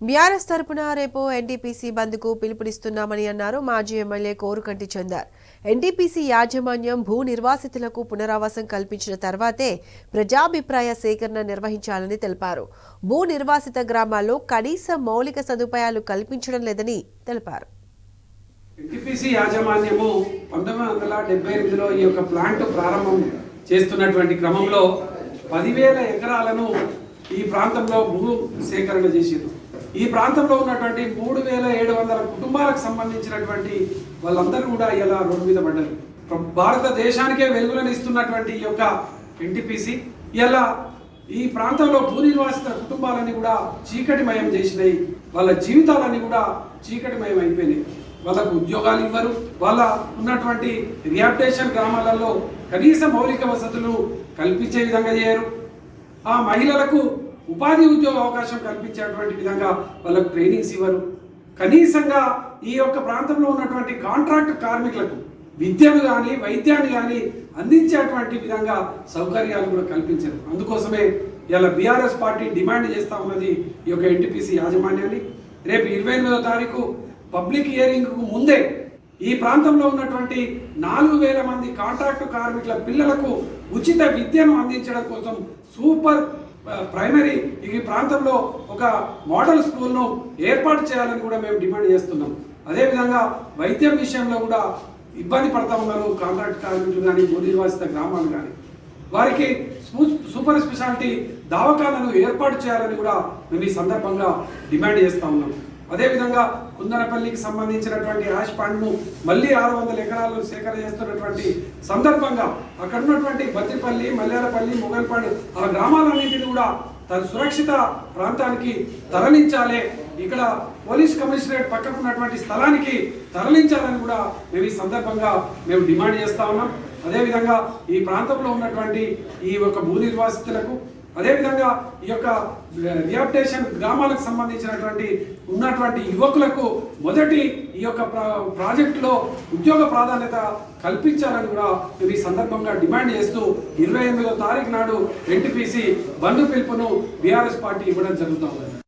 BRS తరపున రేపు NTPC బంద్కు పిలుపునిస్తున్నామని అన్నారు మాజీ ఎమ్మెల్యే కోరుకంటి చందర్. ఎన్టీపీసీ యాజమాన్యం భూ నిర్వాసితులకు పునరావాసం కల్పించిన తర్వాతే ప్రజాభిప్రాయ సేకరణ నిర్వహించాలని తెలిపారు. భూ నిర్వాసిత గ్రామాల్లో కనీస మౌలిక సదుపాయాలు కల్పించడం లేదని తెలిపారు. ఎన్టీపీసీ యాజమాన్యము 1978లో ఈ యొక్క ప్లాంట్ ప్రారంభం చేస్తున్నటువంటి క్రమంలో 10,000 ఎకరాలను ఈ ప్రాంతంలో భూ సేకరణ చేశారు. ఈ ప్రాంతంలో ఉన్నటువంటి 3,700 కుటుంబాలకు సంబంధించినటువంటి వాళ్ళందరూ కూడా ఇలా రోడ్డు మీద పడ్డారు. భారతదేశానికే వెలుగులను ఇస్తున్నటువంటి ఈ యొక్క ఎన్టీపీసీ ఇలా ఈ ప్రాంతంలో భూ నిర్వాసిత కుటుంబాలన్నీ కూడా చీకటిమయం చేసినాయి. వాళ్ళ జీవితాలన్నీ కూడా చీకటిమయం అయిపోయినాయి. వాళ్ళకు ఉద్యోగాలు ఇవ్వరు. వాళ్ళ ఉన్నటువంటి రిహాబిటేషన్ గ్రామాలలో కనీస మౌలిక వసతులు కల్పించే విధంగా చేయరు. ఆ మహిళలకు ఉపాధి ఉద్యోగ అవకాశం కల్పించేటువంటి విధంగా వాళ్ళకు ట్రైనింగ్స్ ఇవ్వరు. కనీసంగా ఈ యొక్క ప్రాంతంలో ఉన్నటువంటి కాంట్రాక్ట్ కార్మికులకు విద్యను కానీ వైద్యాన్ని కానీ అందించేటువంటి విధంగా సౌకర్యాలు కూడా కల్పించారు. అందుకోసమే ఇలా బీఆర్ఎస్ పార్టీ డిమాండ్ చేస్తూ ఉన్నది ఈ యొక్క ఎన్టీపీసీ యాజమాన్యాన్ని. రేపు 28వ తారీఖు పబ్లిక్ హియరింగ్కు ముందే ఈ ప్రాంతంలో ఉన్నటువంటి 4,000 మంది కాంట్రాక్టు కార్మికుల పిల్లలకు ఉచిత విద్యను అందించడం కోసం సూపర్ ప్రైమరీ ఈ ప్రాంతంలో ఒక మోడల్ స్కూల్ను ఏర్పాటు చేయాలని కూడా మేము డిమాండ్ చేస్తున్నాం. అదేవిధంగా వైద్యం విషయంలో కూడా ఇబ్బంది పడతా ఉన్నారు కాంట్రాక్ట్ కార్మికులు కానీ భూ నిర్వాసిత గ్రామాలు కానీ. వారికి సూపర్ స్పెషాలిటీ దవాఖానాను ఏర్పాటు చేయాలని కూడా మేము ఈ సందర్భంగా డిమాండ్ చేస్తూ ఉన్నాం. అదేవిధంగా కుందనపల్లికి సంబంధించినటువంటి యాష్ పాండ్ను మళ్ళీ 600 ఎకరాలు సేకరణ చేస్తున్నటువంటి సందర్భంగా అక్కడ ఉన్నటువంటి బత్తిపల్లి, మల్యాలపల్లి, మొగల్పాడు ఆ గ్రామాలన్నింటినీ కూడా సురక్షిత ప్రాంతానికి తరలించాలి. ఇక్కడ పోలీస్ కమిషనరేట్ పక్కకు ఉన్నటువంటి స్థలానికి తరలించాలని కూడా మేము ఈ సందర్భంగా మేము డిమాండ్ చేస్తూ ఉన్నాం. అదేవిధంగా ఈ ప్రాంతంలో ఉన్నటువంటి ఈ యొక్క భూ నిర్వాసితులకు అదేవిధంగా ఈ యొక్క రిహాబిటేషన్ గ్రామాలకు సంబంధించినటువంటి ఉన్నటువంటి యువకులకు మొదటి ఈ యొక్క ప్రాజెక్టులో ఉద్యోగ ప్రాధాన్యత కల్పించాలని కూడా మేము ఈ సందర్భంగా డిమాండ్ చేస్తూ 28వ తారీఖు నాడు ఎన్టీపీసీ బంద్ పిలుపును బీఆర్ఎస్ పార్టీ ఇవ్వడం జరుగుతూ ఉంది.